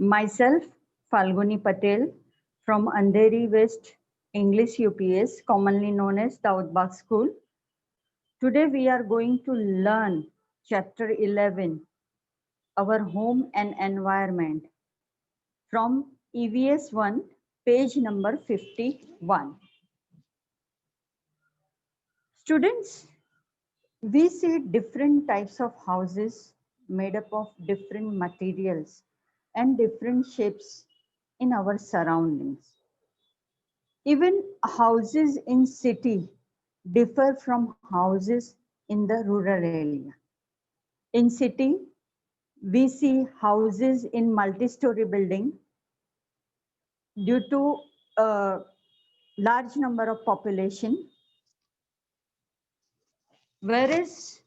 Myself, Falguni Patel from Andheri West English UPS, commonly known as Daud Bagh School. Today we are going to learn chapter 11, Our Home and Environment, from EVS 1, page number 51. Students, we see different types of houses made up of different materials and different shapes in our surroundings. Even houses in city differ from houses in the rural area. In city, we see houses in multi-story building due to a large number of population, whereas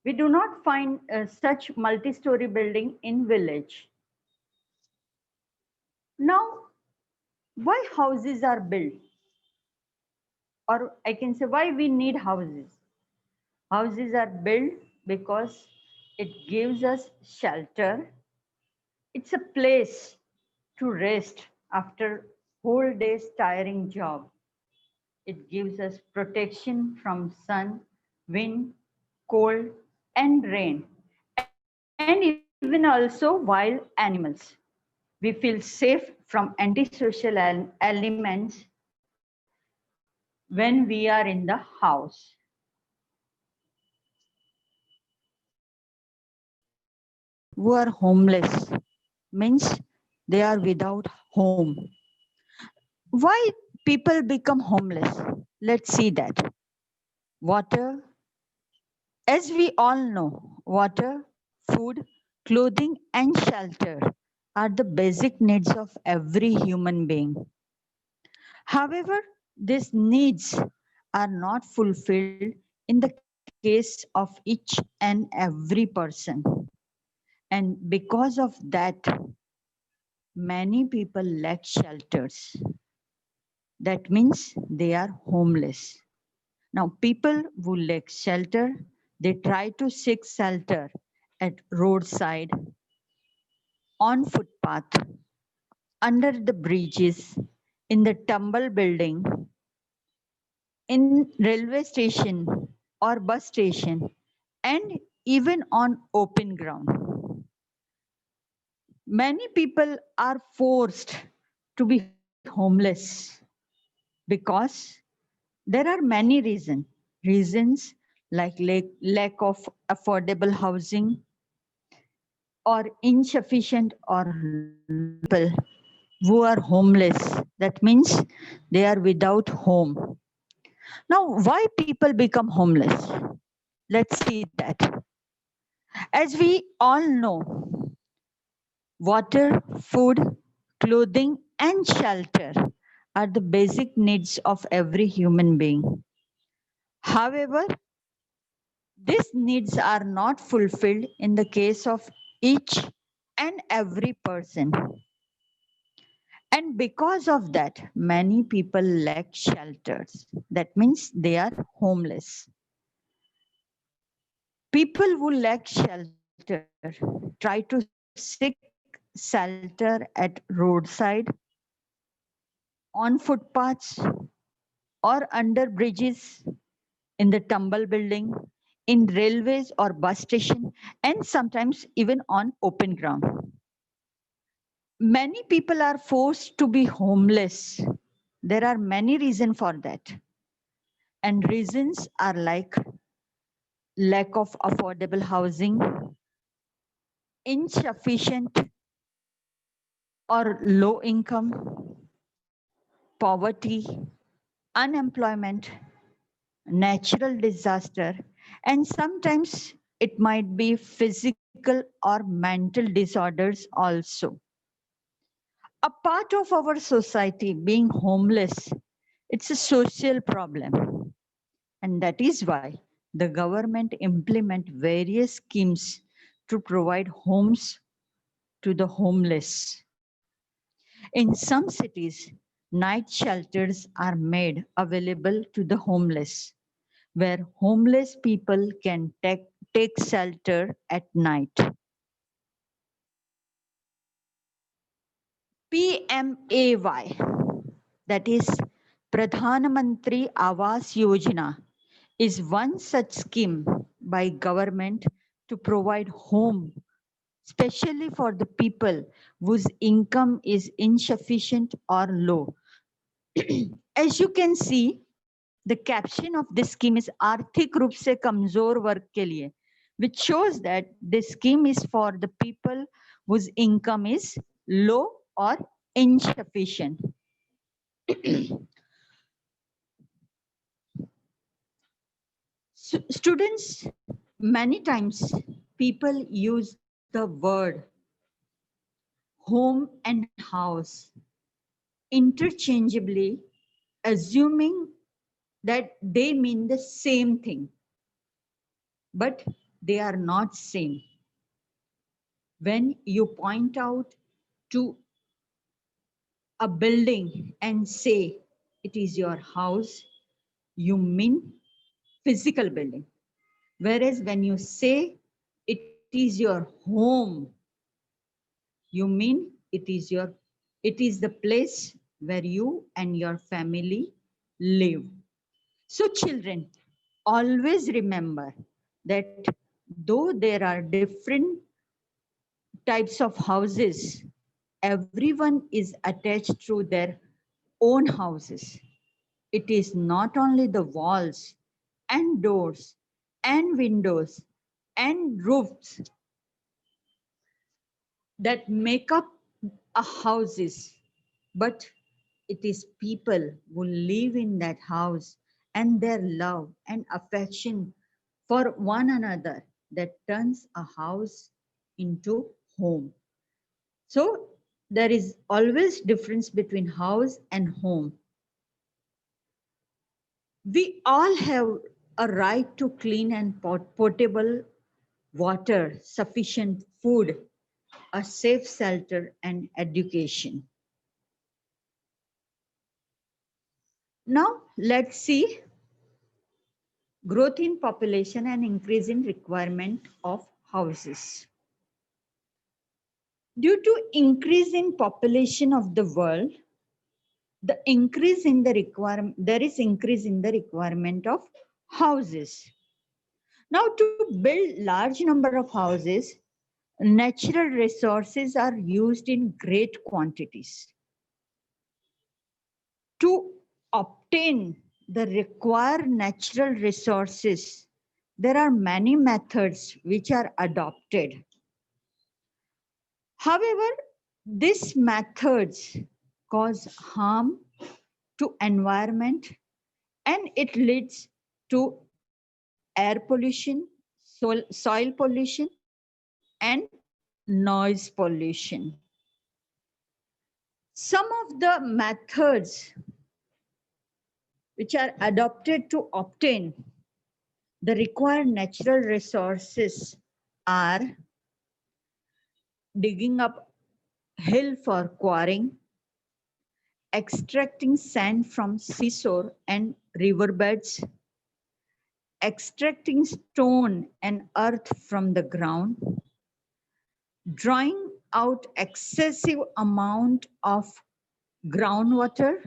we do not find such multi-story building in village. Now, why houses are built? Or I can say why we need houses. Houses are built because it gives us shelter. It's a place to rest after whole day's tiring job. It gives us protection from sun, wind, cold, and rain, and even also wild animals. We feel safe from antisocial elements when we are in the house. Who are homeless means they are without home. Why people become homeless? Let's see that. Water, as we all know, water, food, clothing, and shelter are the basic needs of every human being. However, these needs are not fulfilled in the case of each and every person. And because of that, many people lack shelters. That means they are homeless. Now, people who lack shelter, they try to seek shelter at roadside, on footpath, under the bridges, in the tumble building, in railway station or bus station, and even on open ground. Many people are forced to be homeless because there are many reasons like lack of affordable housing or insufficient or people who are homeless. That means they are without home. Now, why people become homeless? Let's see that. As we all know, water, food, clothing, and shelter are the basic needs of every human being. However, these needs are not fulfilled in the case of each and every person. And because of that, many people lack shelters. That means they are homeless. People who lack shelter try to seek shelter at roadside, on footpaths, or under bridges, in the tumble building, in railways or bus station, and sometimes even on open ground. Many people are forced to be homeless. There are many reasons for that. And reasons are like lack of affordable housing, insufficient or low income, poverty, unemployment, natural disaster, and sometimes it might be physical or mental disorders also. A part of our society being homeless, it's a social problem. And that is why the government implement various schemes to provide homes to the homeless. In some cities, night shelters are made available to the homeless, where homeless people can take shelter at night. PMAY, that is Pradhan Mantri Awas Yojana, is one such scheme by government to provide home, especially for the people whose income is insufficient or low. As you can see, the caption of this scheme is आर्थिक रूप से कमजोर वर्ग के लिए, which shows that this scheme is for the people whose income is low or insufficient. Students, many times people use the word home and house interchangeably, assuming that they mean the same thing, but they are not same. When you point out to a building and say it is your house, you mean physical building. Whereas when you say it is your home, you mean it is the place where you and your family live. So children, always remember that though there are different types of houses, everyone is attached to their own houses. It is not only the walls and doors and windows and roofs that make up a houses, but it is people who live in that house and their love and affection for one another that turns a house into home. So there is always difference between house and home. We all have a right to clean and potable water, sufficient food, a safe shelter, and education. Now let's see growth in population and increase in requirement of houses. Due to increase in population of the world, there is increase in the requirement of houses. Now to build large number of houses, natural resources are used in great quantities. To obtain the required natural resources, there are many methods which are adopted. However, these methods cause harm to environment and it leads to air pollution, soil pollution, and noise pollution. Some of the methods which are adopted to obtain the required natural resources are digging up hill for quarrying, extracting sand from seashore and riverbeds, extracting stone and earth from the ground, drawing out excessive amount of groundwater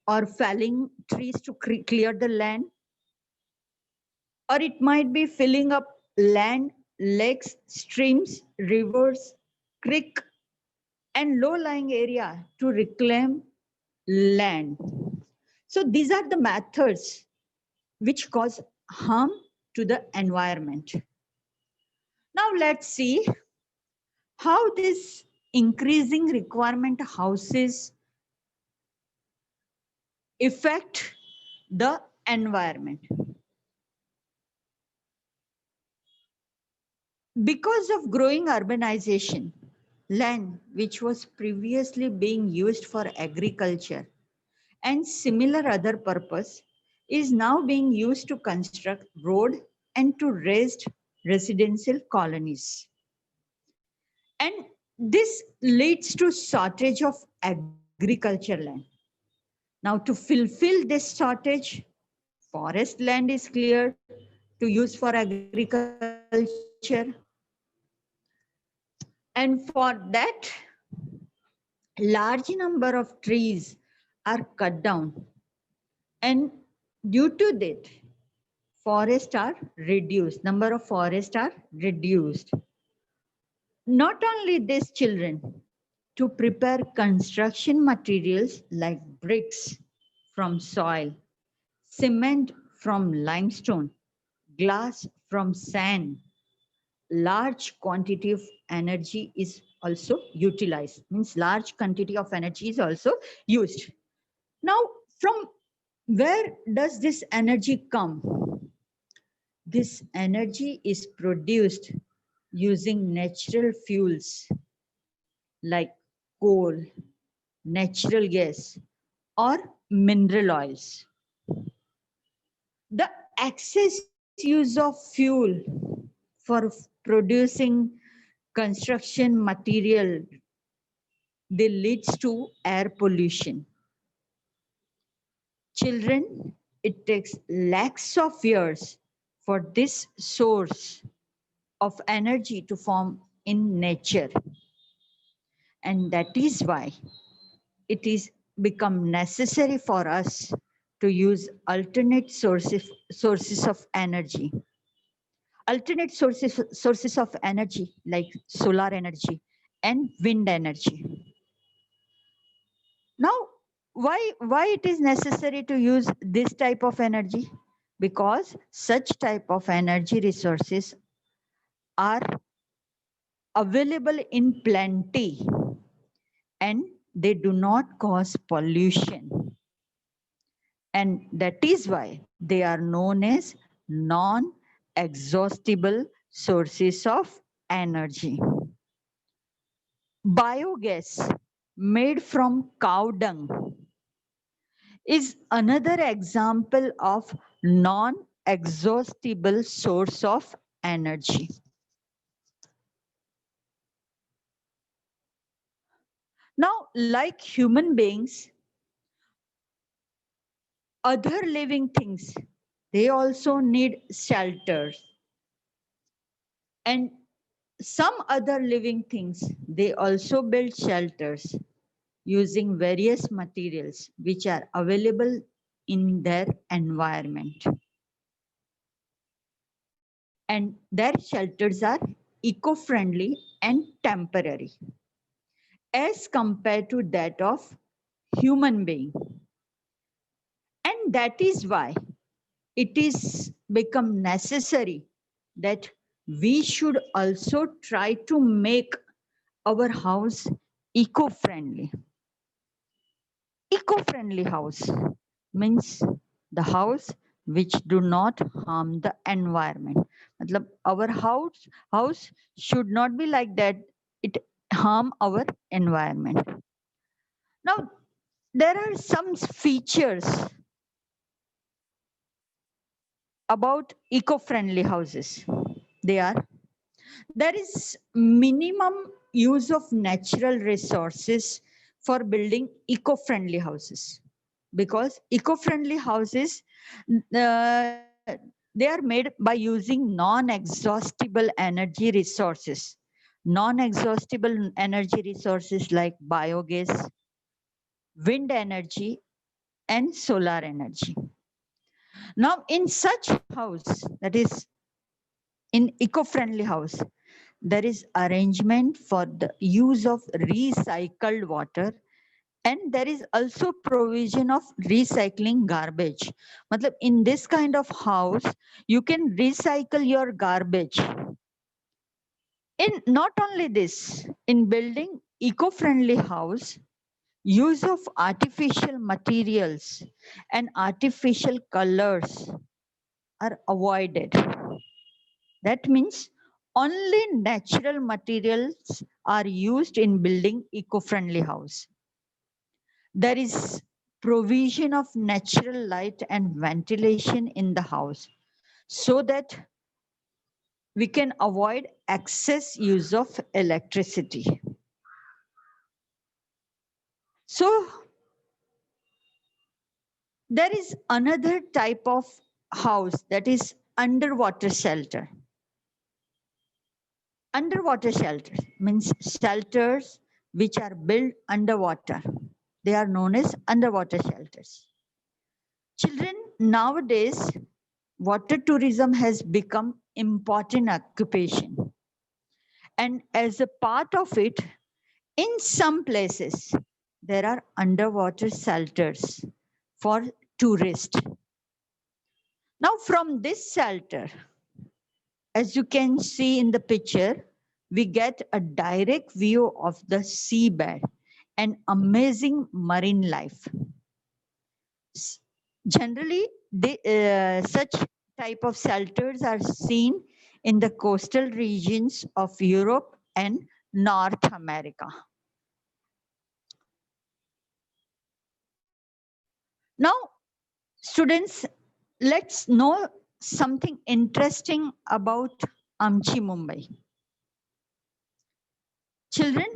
or felling trees to clear the land, or it might be filling up land, lakes, streams, rivers, creek, and low-lying area to reclaim land. So these are the methods which cause harm to the environment. Now let's see how this increasing requirement houses affect the environment. Because of growing urbanization, land which was previously being used for agriculture and similar other purpose is now being used to construct road and to raise residential colonies. And this leads to shortage of agriculture land. Now to fulfill this shortage, forest land is cleared to use for agriculture. And for that, Large number of trees are cut down, and due to that, forests are reduced. Number of forests are reduced. Not only this, children, to prepare construction materials like bricks from soil, cement from limestone, glass from sand, large quantity of energy is also utilized. Means large quantity of energy is also used. Now, from where does this energy come? This energy is produced using natural fuels like coal, natural gas, or mineral oils. The excess use of fuel for producing construction material, they leads to air pollution. Children, it takes lakhs of years for this source of energy to form in nature. And that is why it is become necessary for us to use alternate sources of energy. Alternate sources of energy like solar energy and wind energy. Now, why it is necessary to use this type of energy? Because such type of energy resources are available in plenty and they do not cause pollution. And that is why they are known as non-exhaustible sources of energy. Biogas made from cow dung is another example of non-exhaustible source of energy. Now, like human beings, other living things, they also need shelters. And some other living things, they also build shelters using various materials which are available in their environment. And their shelters are eco-friendly and temporary as compared to that of human being. And that is why it is become necessary that we should also try to make our house eco-friendly. Eco-friendly house means the house which do not harm the environment. Matlab, our house should not be like that it harm our environment. Now, there are some features about eco-friendly houses. They are, there is minimum use of natural resources for building eco-friendly houses, because eco-friendly houses, they are made by using non-exhaustible energy resources. Non-exhaustible energy resources like biogas, wind energy, and solar energy. Now, in such house, that is in eco-friendly house, there is arrangement for the use of recycled water, and there is also provision of recycling garbage. Matlab, in this kind of house, you can recycle your garbage. In not only this, in building eco-friendly house, use of artificial materials and artificial colors are avoided. That means only natural materials are used in building eco-friendly house. There is provision of natural light and ventilation in the house so that we can avoid excess use of electricity. So there is another type of house, that is underwater shelter. Underwater shelters means shelters which are built underwater. They are known as underwater shelters. Children, nowadays, water tourism has become important occupation. And as a part of it, in some places, there are underwater shelters for tourists. Now, from this shelter, as you can see in the picture, we get a direct view of the seabed and amazing marine life. Generally, such type of shelters are seen in the coastal regions of Europe and North America. Now, students, let's know something interesting about Amchi, Mumbai. Children,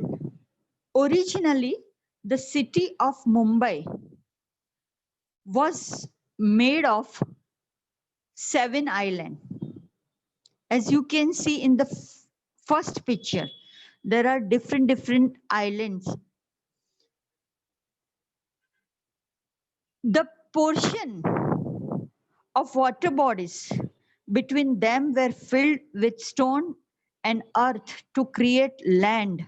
originally, the city of Mumbai was made of 7 islands. As you can see in the first picture, there are different islands. The portion of water bodies between them were filled with stone and earth to create land.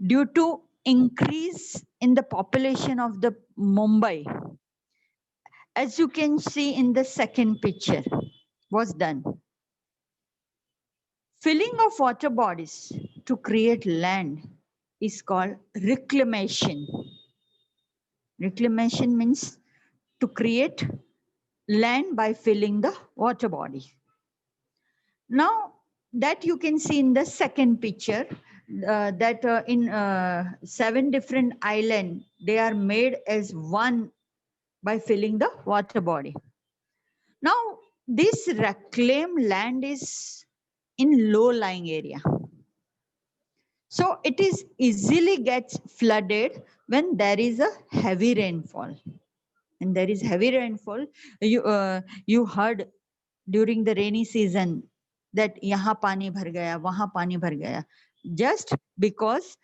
Due to increase in the population of the Mumbai, as you can see in the second picture, was done. Filling of water bodies to create land is called reclamation. Reclamation means to create land by filling the water body. Now that you can see in the second picture, that in 7 different islands, they are made as one by filling the water body. Now this reclaimed land is in low-lying area. So it is easily gets flooded when there is a heavy rainfall. And there is heavy rainfall. You heard during the rainy season that yahan pani bhar gaya, wahan pani bhar gaya. Just because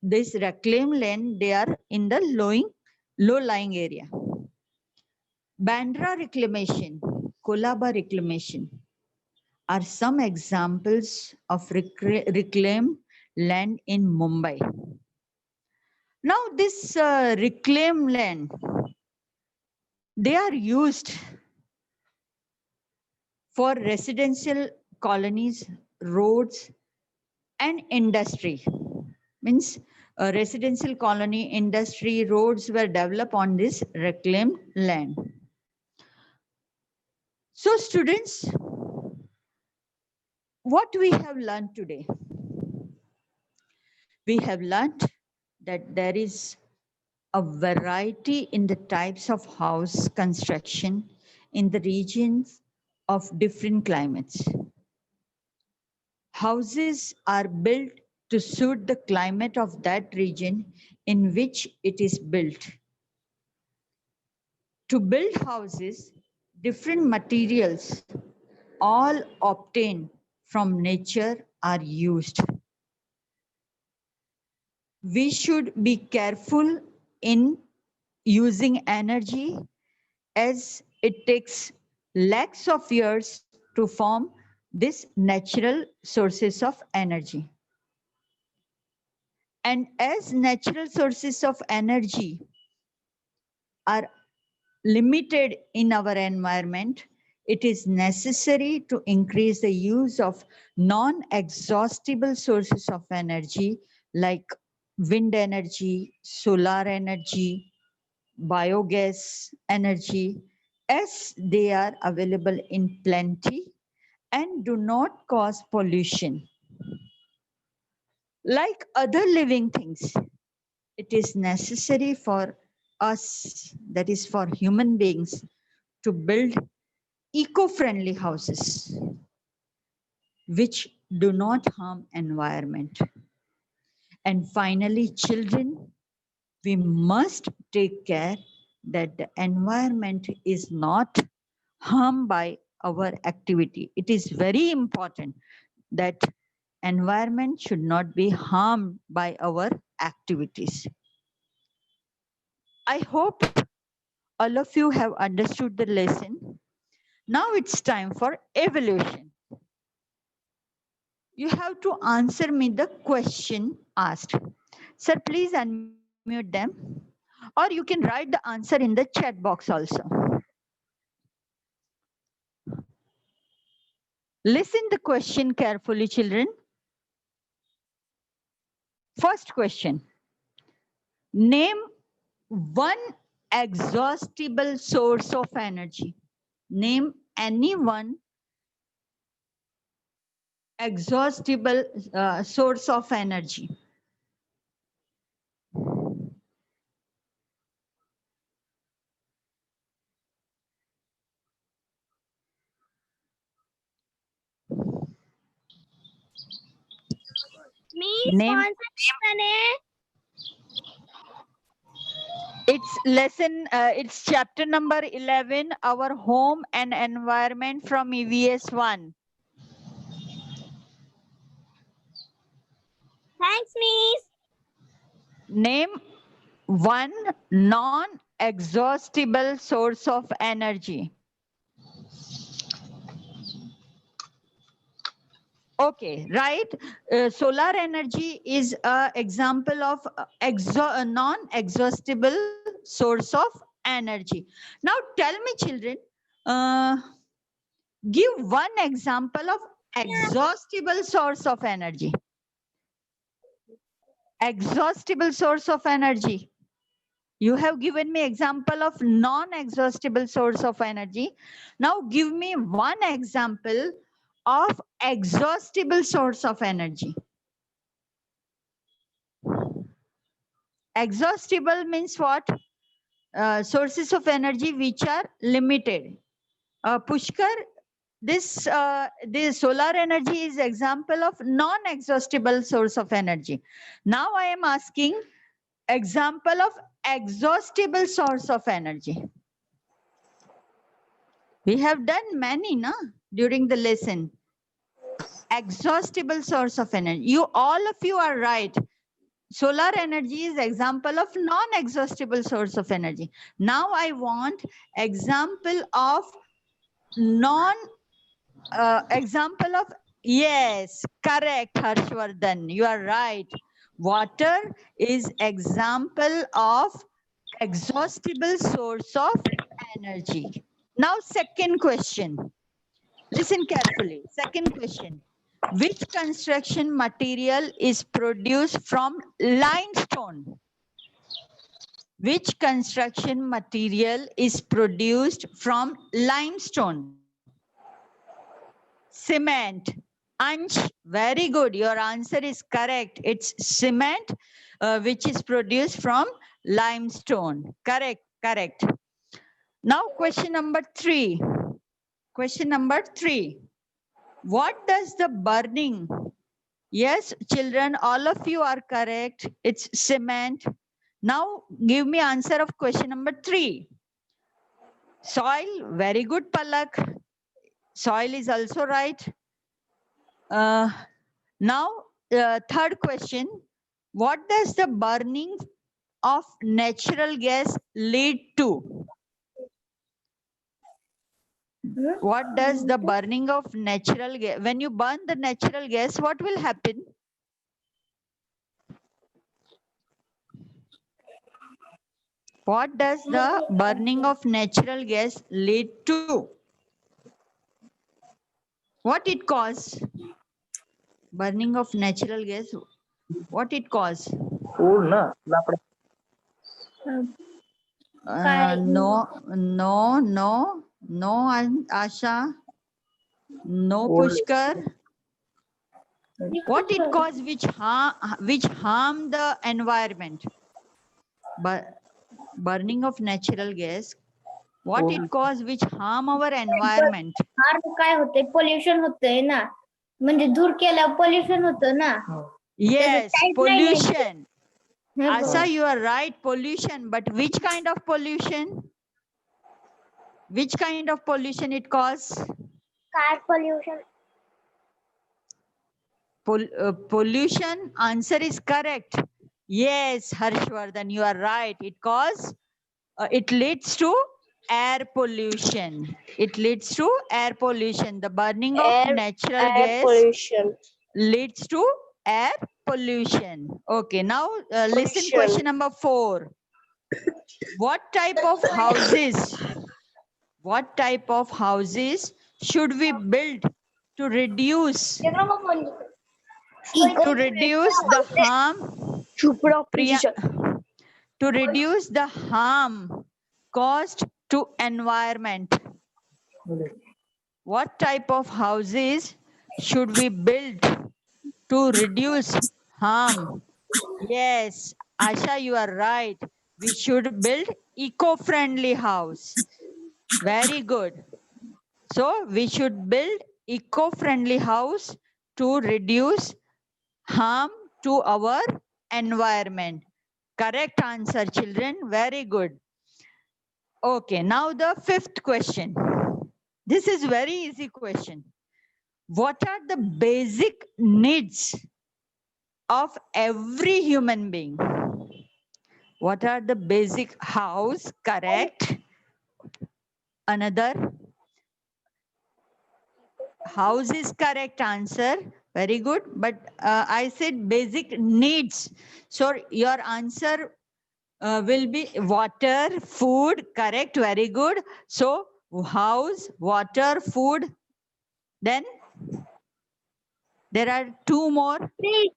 this reclaimed land, they are in the low-lying area. Bandra reclamation, Kolaba reclamation are some examples of reclaimed land in Mumbai. Now this reclaimed land, they are used for residential colonies, roads, and industry. Means a residential colony, industry, roads were developed on this reclaimed land. So students, what we have learned today? We have learned that there is a variety in the types of house construction in the regions of different climates. Houses are built to suit the climate of that region in which it is built. To build houses, different materials, all obtained from nature, are used. We should be careful in using energy, as it takes lakhs of years to form these natural sources of energy. And as natural sources of energy are limited in our environment, it is necessary to increase the use of non-exhaustible sources of energy like wind energy, solar energy, biogas energy, as they are available in plenty and do not cause pollution. Like other living things, it is necessary for us, that is for human beings, to build eco-friendly houses which do not harm environment. And finally, children, we must take care that the environment is not harmed by our activity. It is very important that environment should not be harmed by our activities. I hope all of you have understood the lesson. Now it's time for evaluation. You have to answer me the question asked. Sir, please unmute them. Or you can write the answer in the chat box also. Listen the question carefully, children. First question. Name one exhaustible source of energy. Name any one exhaustible source of energy. Name. It's lesson, it's chapter number 11, our home and environment from EVS 1. Thanks, Miss. Name one non-exhaustible source of energy. Okay, right. Solar energy is an example of a non-exhaustible source of energy. Now tell me, children, uh, give one example of exhaustible source of energy. Exhaustible source of energy. You have given me example of non-exhaustible source of energy. Now give me one example of exhaustible source of energy. Exhaustible means what? Sources of energy which are limited. Pushkar, this solar energy is example of non-exhaustible source of energy. Now I am asking example of exhaustible source of energy. We have done many, na, during the lesson. Exhaustible source of energy. You all of you are right. Solar energy is example of non-exhaustible source of energy. Now I want example of example of, yes, correct, Harshvardhan, you are right. Water is example of exhaustible source of energy. Now second question. Listen carefully. Second question. Which construction material is produced from limestone? Which construction material is produced from limestone? Cement. Ansh, very good. Your answer is correct. It's cement, which is produced from limestone. Correct, correct. Now question number 3. Question number 3. What does the burning? Yes, children, all of you are correct. It's cement. Now give me answer of question number 3. Soil, very good, Palak. Soil is also right. Now, third question. What does the burning of natural gas lead to? What does the burning of natural gas, when you burn the natural gas, what will happen? What does the burning of natural gas lead to? What it cause? Burning of natural gas, what it cause? No, Asha. No, Pushkar. What it cause which harm the environment? But burning of natural gas, what it cause which harm our environment? काय होते pollution होतंय ना म्हणजे धूर केल्यावर pollution होतं ना Yes, pollution. Asha, you are right, pollution. But which kind of pollution? Which kind of pollution it cause? Car pollution Pollution, answer is correct. Yes, Harshvardhan, you are right. It leads to air pollution. It leads to air pollution. The burning of natural gas pollution. leads to air pollution. Okay, now listen, question number 4. What type of houses should we build to reduce the harm Priya, to reduce the harm caused to environment? What type of houses should we build to reduce harm? Yes, Asha, you are right. We should build eco-friendly house. Very good. So we should build eco-friendly house to reduce harm to our environment. Correct answer, children. Very good. Okay, now the 5th question. This is very easy question. What are the basic needs of every human being? What are the basic house? Correct. Another house is correct answer. Very good. But I said basic needs. So your answer will be water, food. Correct. Very good. So house, water, food. Then there are 2 more. Trees,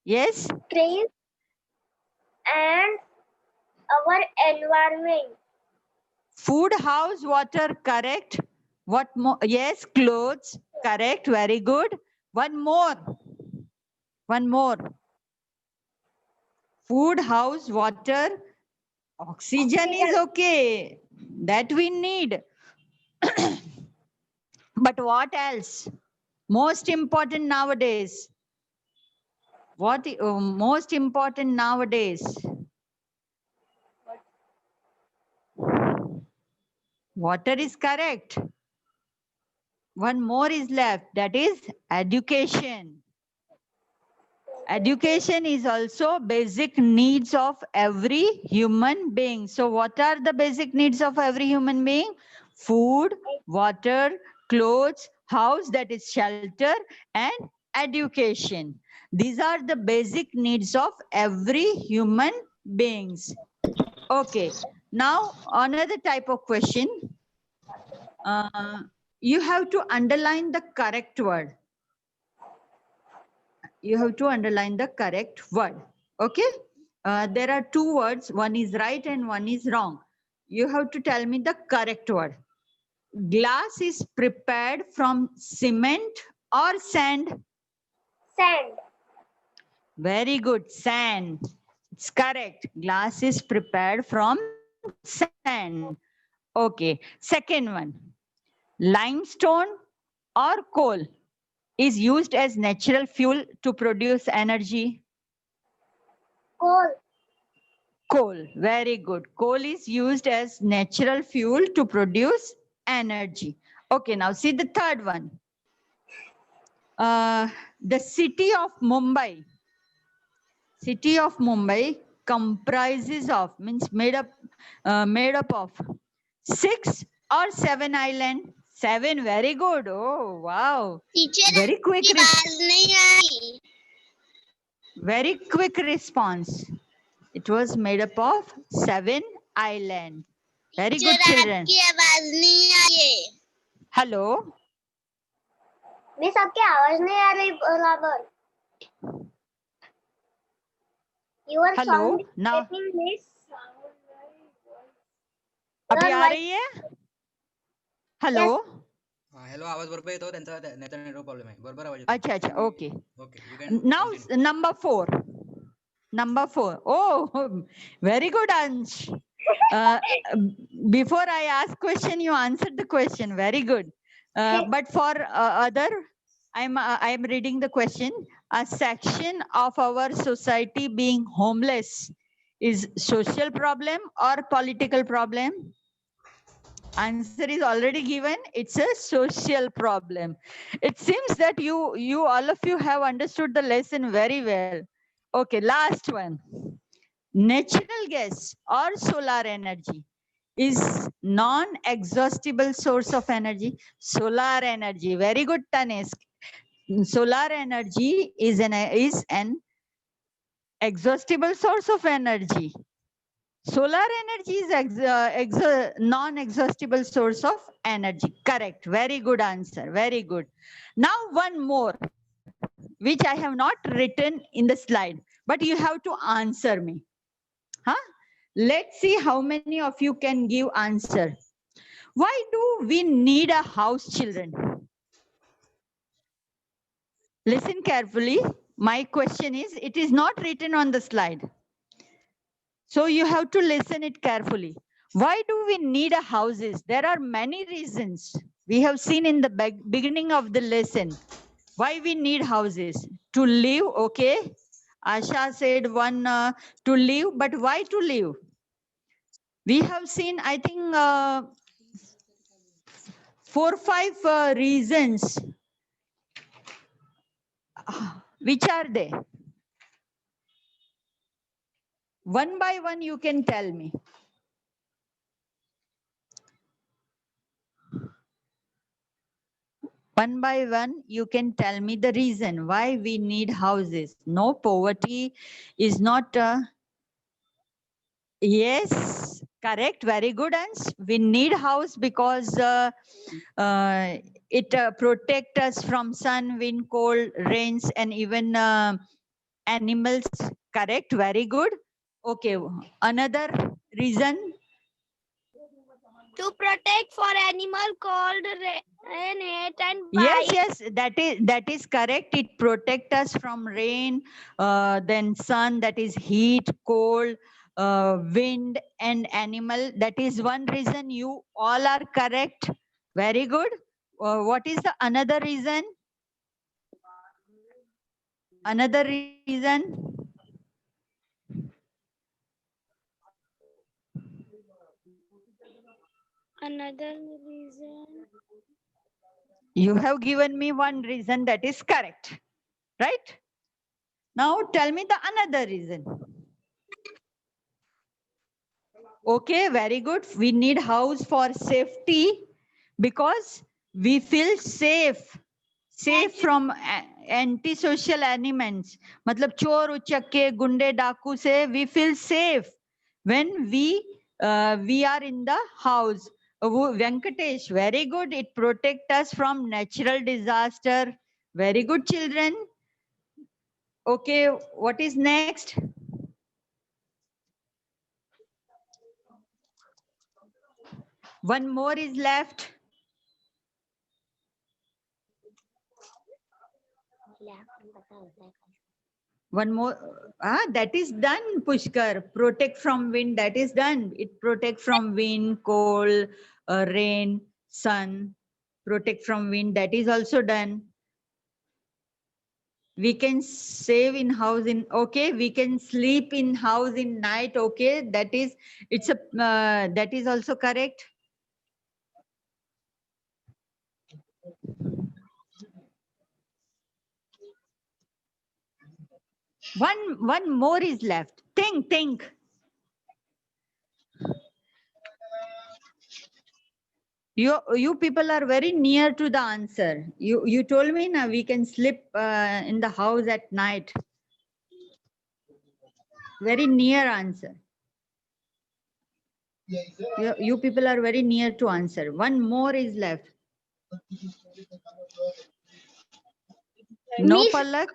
Yes. trees, and our environment. Food, house, water. Correct. What more? Yes. Clothes. Correct. Very good. One more. One more. Food, house, water. Oxygen is okay. That we need. But what else? Most important nowadays. What most important nowadays? Water is correct. One more is left. That is education. Education is also basic needs of every human being. So what are the basic needs of every human being? Food, water, clothes, house, that is shelter, and education. These are the basic needs of every human beings. Okay. Now another type of question. You have to underline the correct word. You have to underline the correct word. Okay. There are 2 words. One is right and one is wrong. You have to tell me the correct word. Glass is prepared from cement or sand? Sand. Very good. Sand. It's correct. Glass is prepared from sand. Okay. Second one. Limestone or coal is used as natural fuel to produce energy? Coal. Coal. Very good. Coal is used as natural fuel to produce energy. Okay, now see the third one. The city of Mumbai. City of Mumbai comprises of, means made up of 6 or 7 islands? 7. Very good. Oh, wow. Teacher, Very quick. Very quick response. It was made up of 7 islands. Very good, children. Hello. Miss आपकी आवाज नहीं आ रही बराबर. You are Hello. sounding Now. getting miss. अभी आ रही है? Hello. Hello, आवाज बरोबर येतो त्यांचा नेटवर्क प्रॉब्लेम आहे. बरोबर आवाज येतो. अच्छा अच्छा. Okay. Okay, you can Now number 4. Number 4. Oh, very good, Ansh. Before I ask question, you answered the question. Very good. But for other, I'm reading the question. A section of our society being homeless is social problem or political problem? Answer is already given. It's a social problem. It seems that you all of you have understood the lesson very well. Okay, last one. Natural gas or solar energy is non-exhaustible source of energy. Solar energy, very good, Tanesk. Solar energy is an exhaustible source of energy. Solar energy is non-exhaustible source of energy. Correct. Very good answer. Very good. Now one more, which I have not written in the slide, but you have to answer me. Huh? Let's see how many of you can give answer. Why do we need a house, children? Listen carefully. My question is, it is not written on the slide. So you have to listen it carefully. Why do we need a houses? There are many reasons. We have seen in the beginning of the lesson. Why we need houses? To live, okay. Asha said one to live, but why to live? We have seen, I think, 4-5 reasons. Which are they? One by one, you can tell me. One by one, you can tell me the reason why we need houses. No, poverty is not. Yes, correct. Very good. And we need house because it protect us from sun, wind, cold, rains, and even animals. Correct. Very good. Okay. Another reason. To protect for animal called rain, heat and Yes, that is correct. It protect us from rain, then sun, that is heat, cold, wind, and animal. That is one reason. You all are correct. Very good. What is the another reason? Another reason? Another reason. You have given me one reason that is correct, right? Now tell me the another reason. Okay, very good. We need house for safety because we feel safe from antisocial elements. मतलब चोर उचक्के गुंडे डाकू से we feel safe when we are in the house. Venkatesh, very good. It protect us from natural disaster. Very good, children. Okay, what is next? One more is left. One more. That is done, Pushkar. Protect from wind. That is done. It protect from wind, cold, rain, sun. Protect from wind. That is also done. We can save in house in. Okay. We can sleep in house in night. Okay. That is. It's a. That is also correct. One more is left. Think. You people are very near to the answer. You told me now we can sleep in the house at night. Very near answer. You people are very near to answer. One more is left. No, Miss- Palak.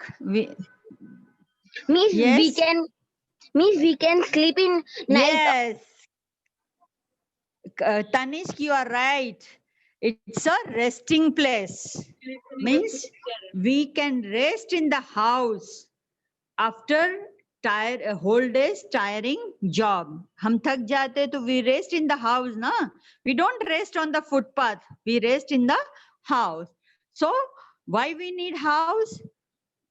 Miss, Yes. we can sleep in night. Yes. Tanishk, you are right. It's a resting place. Means we can rest in the house after a whole day's tiring job. हम थक जाते तो we rest in the house, na? We don't rest on the footpath. We rest in the house. So why we need house?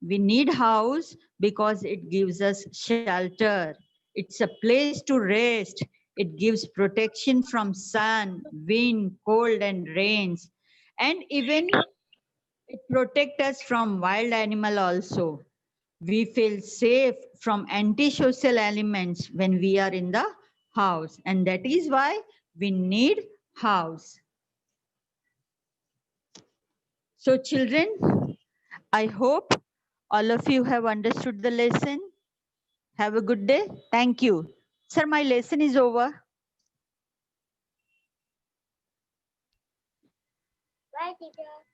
We need house because it gives us shelter. It's a place to rest. It gives protection from sun, wind, cold, and rains. And even it protects us from wild animal also. We feel safe from antisocial elements when we are in the house. And that is why we need house. So children, I hope all of you have understood the lesson. Have a good day. Thank you. Sir, my lesson is over. Bye, teacher.